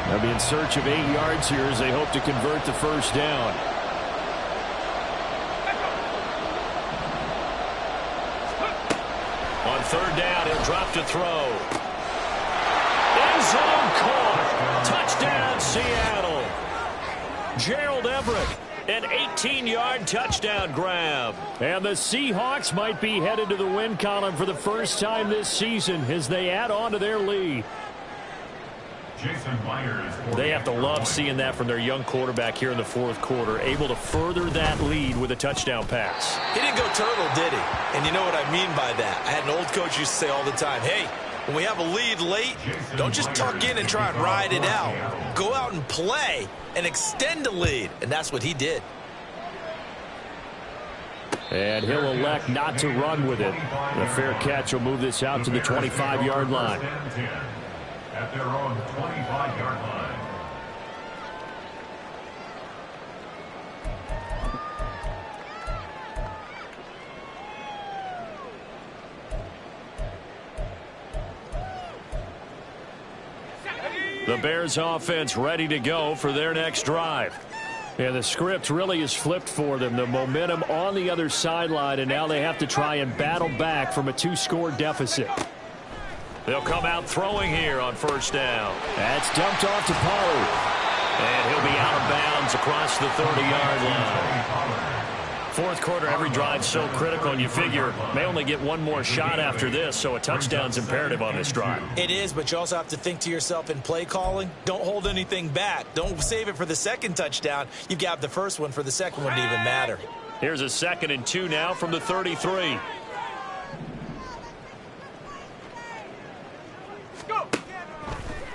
They'll be in search of 8 yards here as they hope to convert the 1st down. On 3rd down, he'll drop to throw. End zone caught. Touchdown, Seattle. Gerald Everett, an 18-yard touchdown grab. And the Seahawks might be headed to the win column for the first time this season as they add on to their lead. They have to love seeing that from their young quarterback here in the 4th quarter, able to further that lead with a touchdown pass. He didn't go turtle, did he? And you know what I mean by that. I had an old coach used to say all the time, hey, when we have a lead late, don't just tuck in and try and ride it out. Go out and play and extend the lead. And that's what he did. And he'll elect not to run with it. The fair catch will move this out to the 25-yard line. At their own 25-yard line. The Bears offense ready to go for their next drive. And the script really is flipped for them. The momentum on the other sideline, and now they have to try and battle back from a 2-score deficit. They'll come out throwing here on 1st down. That's dumped off to Pollard. And he'll be out of bounds across the 30-yard line. 4th quarter, every drive's so critical, and you figure may only get one more shot after this, so a touchdown's imperative on this drive. It is, but you also have to think to yourself in play calling, don't hold anything back. Don't save it for the 2nd touchdown. You've got the 1st one for the 2nd one to even matter. Here's a 2nd and 2 now from the 33.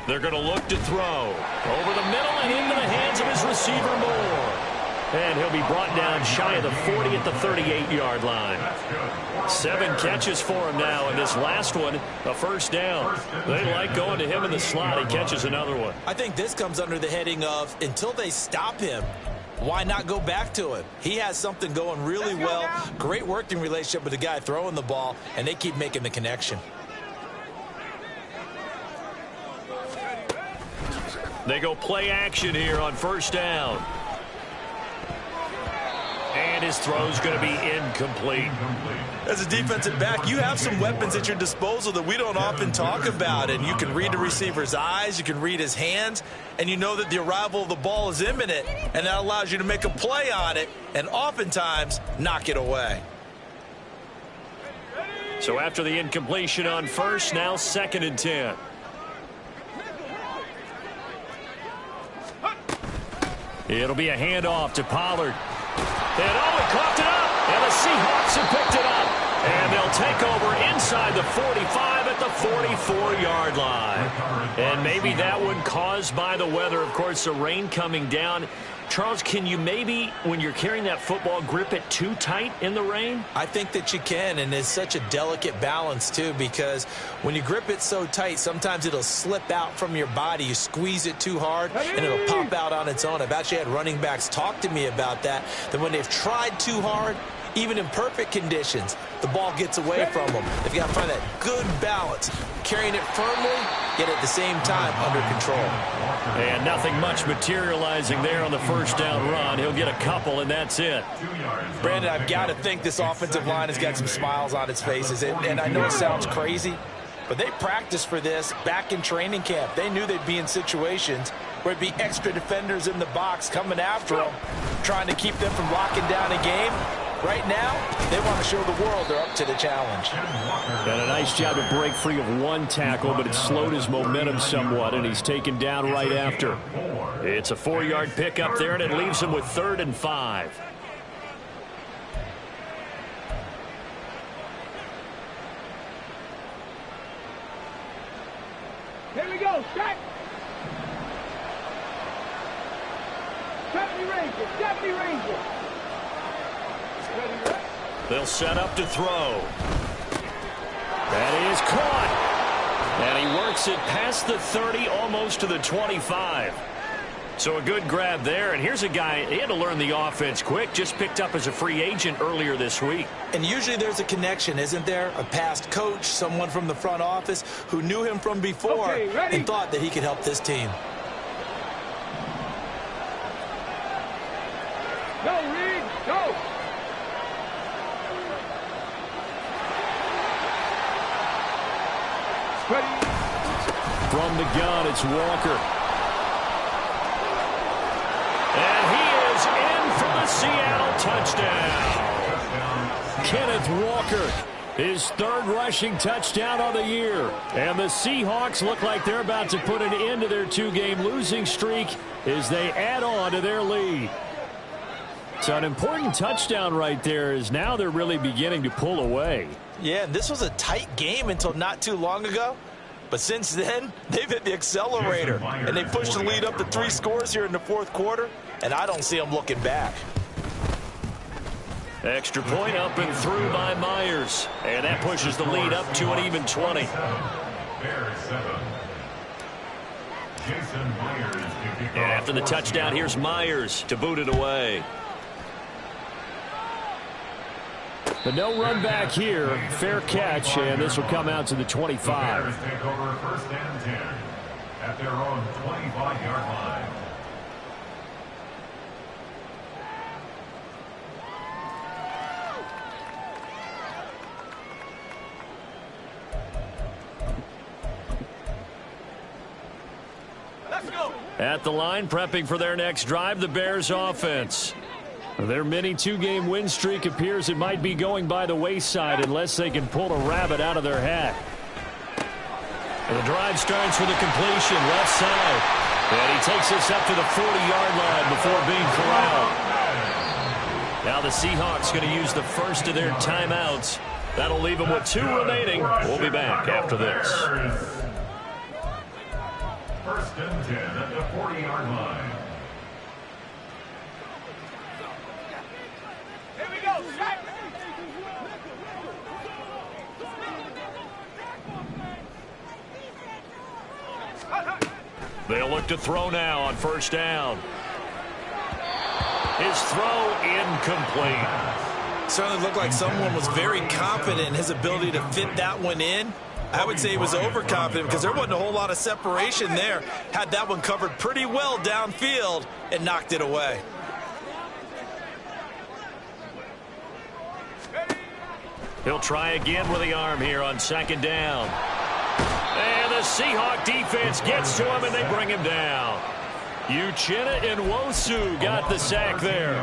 They're going to look to throw. Over the middle and into the hands of his receiver, Moore. And he'll be brought down shy of the 40 at the 38-yard line. 7 catches for him now, and this last one, a 1st down. They like going to him in the slot. He catches another one. I think this comes under the heading of until they stop him, why not go back to him? He has something going really well. Great working relationship with the guy throwing the ball, and they keep making the connection. They go play action here on first down. And his throw's going to be incomplete. As a defensive back, you have some weapons at your disposal that we don't often talk about. And you can read the receiver's eyes, you can read his hands, and you know that the arrival of the ball is imminent. And that allows you to make a play on it and oftentimes knock it away. So after the incompletion on first, now 2nd and 10. It'll be a handoff to Pollard. And he coughed it up. And the Seahawks have picked it up. And they'll take over inside the 45 at the 44-yard line. And maybe that one caused by the weather. Of course, the rain coming down. Charles, can you maybe, when you're carrying that football, grip it too tight in the rain? I think that you can, and it's such a delicate balance, too, because when you grip it so tight, sometimes it'll slip out from your body. You squeeze it too hard, and it'll pop out on its own. I've actually had running backs talk to me about that when they've tried too hard, even in perfect conditions, the ball gets away from them. They've got to find that good balance, carrying it firmly, yet at the same time under control. And nothing much materializing there on the first down run. He'll get a couple, and that's it. Brandon, I've got to think this offensive line has got some smiles on its faces. And I know it sounds crazy, but they practiced for this back in training camp. They knew they'd be in situations where it'd be extra defenders in the box coming after them, trying to keep them from locking down a game. Right now, they want to show the world they're up to the challenge. And a nice job to break free of one tackle, but it slowed his momentum somewhat, and he's taken down right after. It's a 4-yard pickup there, and it leaves him with 3rd and 5. Here we go, set. 70 Rangers, 70 Rangers. They'll set up to throw. That is caught. And he works it past the 30, almost to the 25. So a good grab there. And here's a guy, he had to learn the offense quick, just picked up as a free agent earlier this week. And usually there's a connection, isn't there? A past coach, someone from the front office who knew him from before and thought that he could help this team. Go, Reed, go. From the gun, it's Walker. And he is in for the Seattle touchdown. Kenneth Walker, his 3rd rushing touchdown of the year. And the Seahawks look like they're about to put an end to their 2-game losing streak as they add on to their lead. So an important touchdown right there is now they're really beginning to pull away. Yeah, this was a tight game until not too long ago. But since then, they've hit the accelerator. And they pushed the lead up to 3 scores here in the 4th quarter. And I don't see them looking back. Extra point up and through by Myers. And that pushes the lead up to an even 20. And after the touchdown, here's Myers to boot it away. But no run back here. Fair catch, and this will come out to the 25. The Bears take over 1st and 10 at their own 25-yard line. Let's go. At the line, prepping for their next drive, the Bears offense. Their mini 2-game win streak appears it might be going by the wayside unless they can pull a rabbit out of their hat. And the drive starts with a completion left side. And he takes us up to the 40-yard line before being corralled. Now the Seahawks going to use the first of their timeouts. That'll leave them with 2 remaining. We'll be back after this. 1st and 10 at the 40-yard line. Here we go, set. They'll look to throw now on 1st down. His throw incomplete. Certainly looked like someone was very confident in his ability to fit that one in. I would say he was overconfident because there wasn't a whole lot of separation there. Had that one covered pretty well downfield and knocked it away. He'll try again with the arm here on second down. And the Seahawk defense gets to him, and they bring him down. Uchenna and Nwosu got the sack there.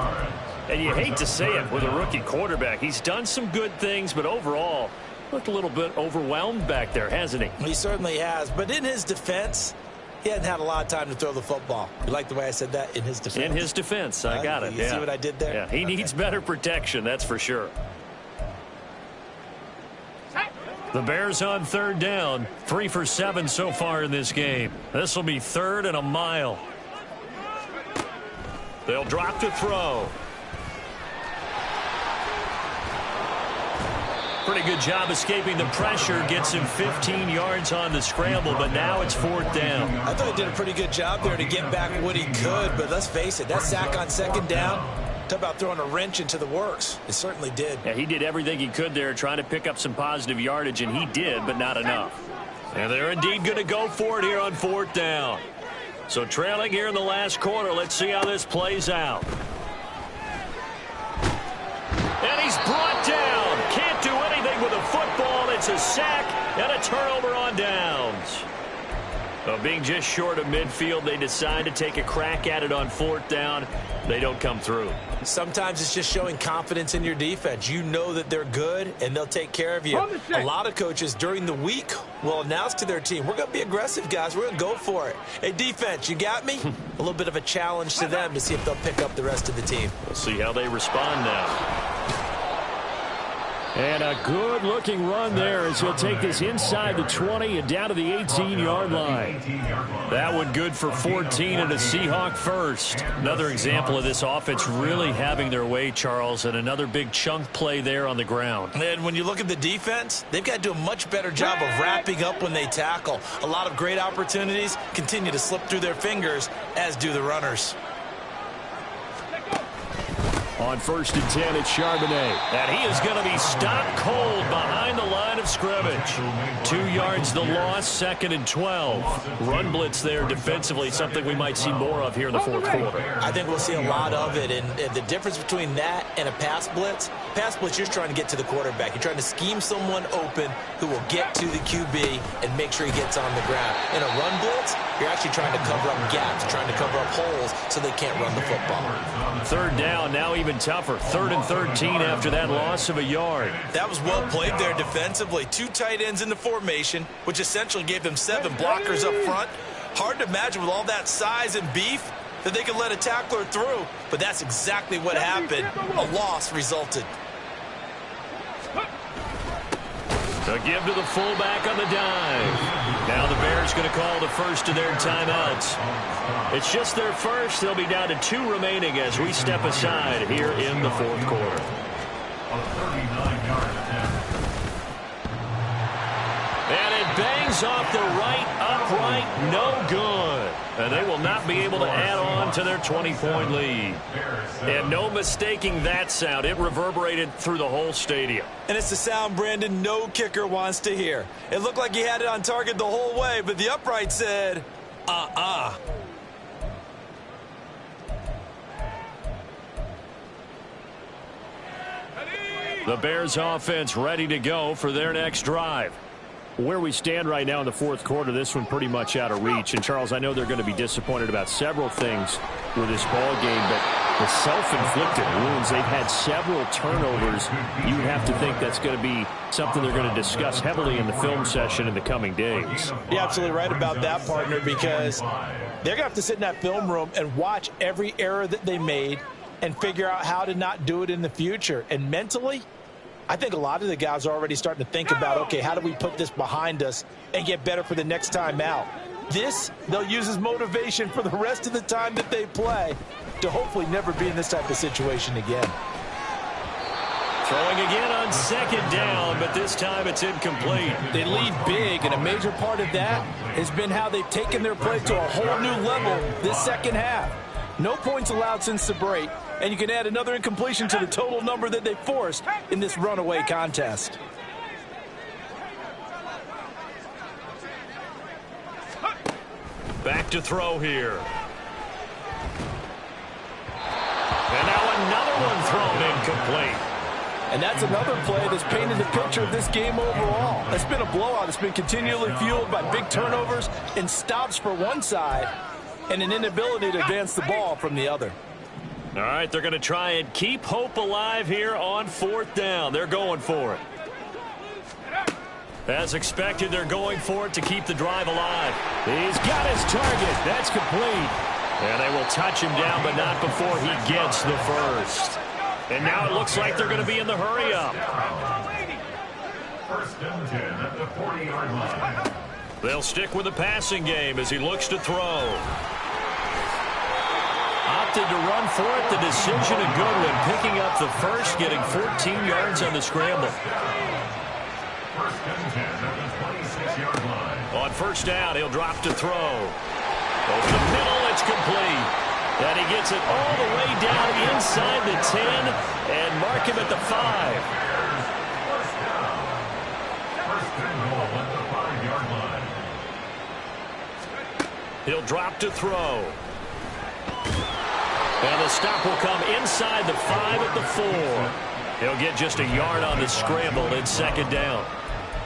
And you hate to say it with a rookie quarterback. He's done some good things, but overall, looked a little bit overwhelmed back there, hasn't he? He certainly has. But in his defense, he hadn't had a lot of time to throw the football. You like the way I said that? In his defense? In his defense. I got it. You see what I did there? Yeah, he needs better protection, that's for sure. The Bears on third down. 3 for 7 so far in this game. This will be 3rd and a mile. They'll drop to throw. Pretty good job escaping the pressure. Gets him 15 yards on the scramble, but now it's 4th down. I thought he did a pretty good job there to get back what he could, but let's face it, that sack on second down, talk about throwing a wrench into the works. It certainly did. Yeah, he did everything he could there trying to pick up some positive yardage, and he did, but not enough. And they're indeed going to go for it here on 4th down. So trailing here in the last quarter, let's see how this plays out. And he's brought down. Can't do anything with a football. It's a sack and a turnover on downs. Well, being just short of midfield, they decide to take a crack at it on 4th down. They don't come through. Sometimes it's just showing confidence in your defense. You know that they're good, and they'll take care of you. A lot of coaches during the week will announce to their team, we're going to be aggressive, guys. We're going to go for it. Hey, defense, you got me? A little bit of a challenge to them to see if they'll pick up the rest of the team. We'll see how they respond now. And a good-looking run there as he'll take this inside the 20 and down to the 18-yard line. That one good for 14 and a Seahawk first. Another example of this offense really having their way, Charles, and another big chunk play there on the ground. And when you look at the defense, they've got to do a much better job of wrapping up when they tackle. A lot of great opportunities continue to slip through their fingers, as do the runners. On 1st and 10, it's Charbonnet. And he is going to be stopped cold behind the line of scrimmage. 2 yards the loss, 2nd and 12. Run blitz there defensively, something we might see more of here in the 4th quarter. I think we'll see a lot of it. And the difference between that and a pass blitz, you're just trying to get to the quarterback. You're trying to scheme someone open who will get to the QB and make sure he gets on the ground. In a run blitz, you're actually trying to cover up gaps, trying to cover up holes so they can't run the football. 3rd down, now even tougher. 3rd and 13 after that loss of a yard. That was well played there defensively. 2 tight ends in the formation, which essentially gave them 7 blockers up front. Hard to imagine with all that size and beef that they could let a tackler through, but that's exactly what happened. A loss resulted. To give to the fullback on the dive. Now the Bears going to call the first of their timeouts. It's just their first. They'll be down to 2 remaining as we step aside here in the 4th quarter. A 39-yard attempt. And it bangs off the right upright. No good. And they will not be able to add on to their 20-point lead. And no mistaking that sound. It reverberated through the whole stadium. And it's the sound Brandon no kicker wants to hear. It looked like he had it on target the whole way, but the upright said, The Bears offense ready to go for their next drive. Where we stand right now in the 4th quarter, this one pretty much out of reach. And, Charles, I know they're going to be disappointed about several things with this ball game, but the self-inflicted wounds, they've had several turnovers. You would have to think that's going to be something they're going to discuss heavily in the film session in the coming days. You're absolutely right about that, partner, because they're going to have to sit in that film room and watch every error that they made and figure out how to not do it in the future. And mentally, I think a lot of the guys are already starting to think about, okay, how do we put this behind us and get better for the next time out? This, they'll use as motivation for the rest of the time that they play to hopefully never be in this type of situation again. Throwing again on 2nd down, but this time it's incomplete. They lead big, and a major part of that has been how they've taken their play to a whole new level this second half. No points allowed since the break, and you can add another incompletion to the total number that they forced in this runaway contest. Back to throw here. And now another one thrown incomplete. And that's another play that's painted the picture of this game overall. It's been a blowout. It's been continually fueled by big turnovers and stops for one side and an inability to advance the ball from the other. All right, they're going to try and keep hope alive here on 4th down. They're going for it. As expected, they're going for it to keep the drive alive. He's got his target. That's complete. And they will touch him down, but not before he gets the first. And now it looks like they're going to be in the hurry-up. 1st and 10 at the 40-yard line. They'll stick with the passing game as he looks to throw. Opted to run for it. The decision a good one. Picking up the first, getting 14 yards on the scramble. 1st and 10 at the 26-yard line. On 1st down, he'll drop to throw. Over the middle, it's complete. And he gets it all the way down inside the 10 and mark him at the 5. 1st down. 1st and goal at the 5-yard line. He'll drop to throw. And the stop will come inside the 5 at the 4. He'll get just a yard on the scramble in 2nd down.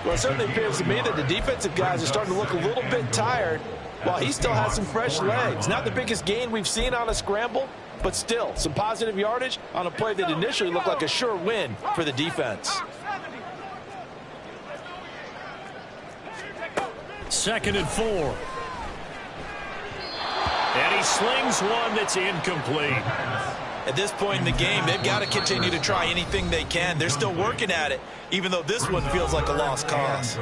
Well, it certainly appears to me that the defensive guys are starting to look a little bit tired while he still has some fresh legs. Not the biggest gain we've seen on a scramble, but still some positive yardage on a play that initially looked like a sure win for the defense. 2nd and 4. And he slings one that's incomplete. At this point in the game, they've got to continue to try anything they can. They're still working at it, even though this one feels like a lost cause.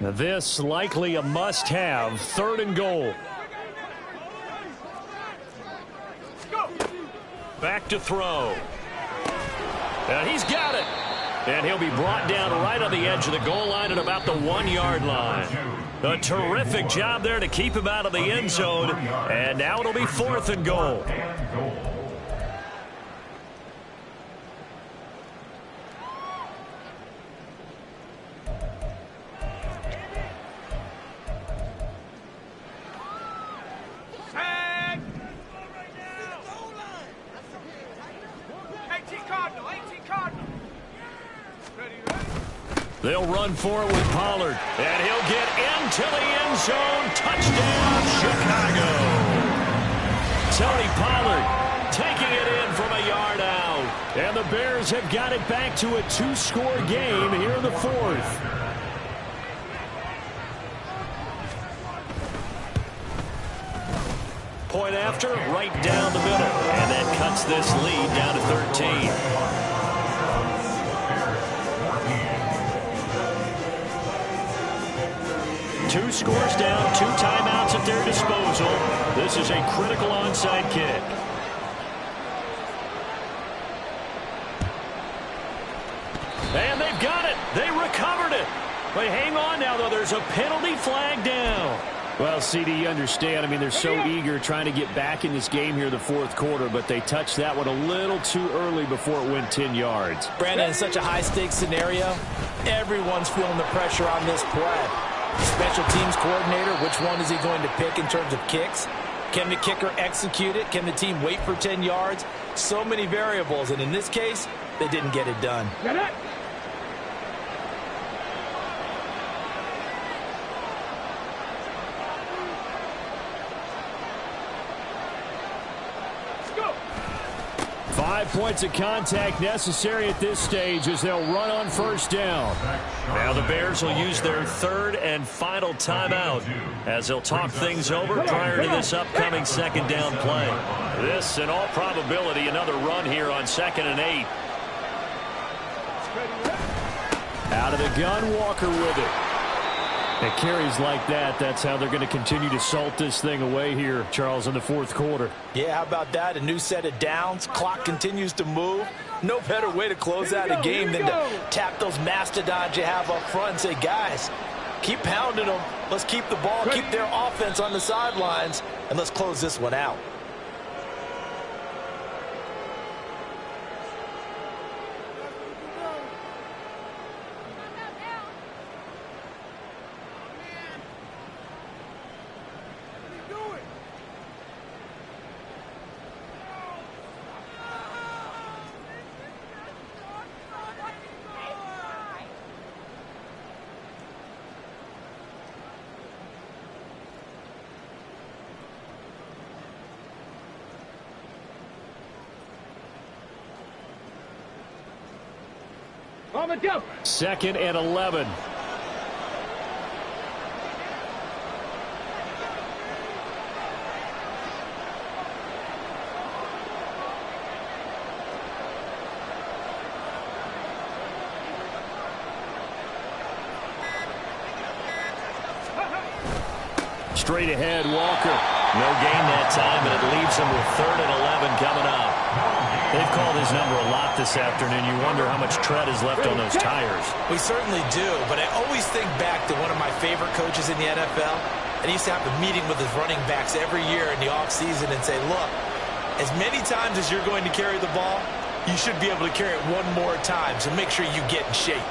Now this likely a must-have. 3rd and goal. Back to throw. And he's got it. And he'll be brought down right on the edge of the goal line at about the 1-yard line. A terrific job there to keep him out of the end zone. And now it'll be 4th and goal. They'll run for it with Pollard. And he'll get into the end zone. Touchdown, Chicago. Tony Pollard taking it in from a yard out. And the Bears have got it back to a 2-score game here in the 4th. Point after, right down the middle. And that cuts this lead down to 13. 2 scores down, 2 timeouts at their disposal. This is a critical onside kick. And they've got it. They recovered it. But hang on now, though. There's a penalty flag down. Well, CD, you understand. I mean, they're so eager trying to get back in this game here in the 4th quarter, but they touched that one a little too early before it went 10 yards. Brandon, in such a high-stakes scenario, everyone's feeling the pressure on this play. Special teams coordinator, which one is he going to pick in terms of kicks? Can the kicker execute it? Can the team wait for 10 yards? So many variables, and in this case, they didn't get it done. Get it. Let's go. 5 points of contact necessary at this stage as they'll run on 1st down. Now the Bears will use their 3rd and final timeout as they'll talk things over prior to this upcoming 2nd down play. This, in all probability, another run here on 2nd and 8. Out of the gun, Walker with it. At carries like that, that's how they're going to continue to salt this thing away here, Charles, in the 4th quarter. Yeah, how about that? A new set of downs. Clock continues to move. No better way to close out a game than to tap those mastodons you have up front and say, guys, Keep pounding them. Let's keep the ball, keep their offense on the sidelines, and let's close this one out. On the jump. 2nd and 11. Straight ahead, Walker. No gain that time, and it leaves him with 3rd and 11 coming up. They've called his number a lot this afternoon. You wonder how much tread is left on those tires. We certainly do, but I always think back to one of my favorite coaches in the NFL. And he used to have a meeting with his running backs every year in the offseason and say, look, as many times as you're going to carry the ball, you should be able to carry it one more time, so make sure you get in shape.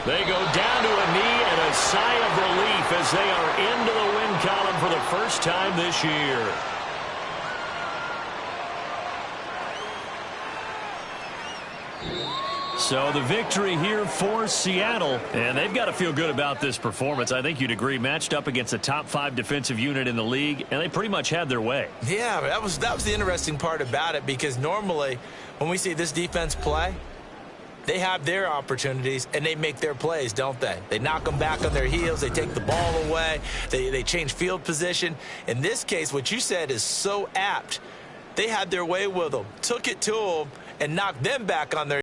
They go down to a knee and a sigh of relief as they are into the win column for the first time this year. So the victory here for Seattle, and they've got to feel good about this performance. I think you'd agree, matched up against a top 5 defensive unit in the league, and they pretty much had their way. Yeah, that was the interesting part about it, because normally when we see this defense play, they have their opportunities, and they make their plays, don't they? They knock them back on their heels. They take the ball away. They change field position. In this case, what you said is so apt. They had their way with them, took it to them, and knocked them back on their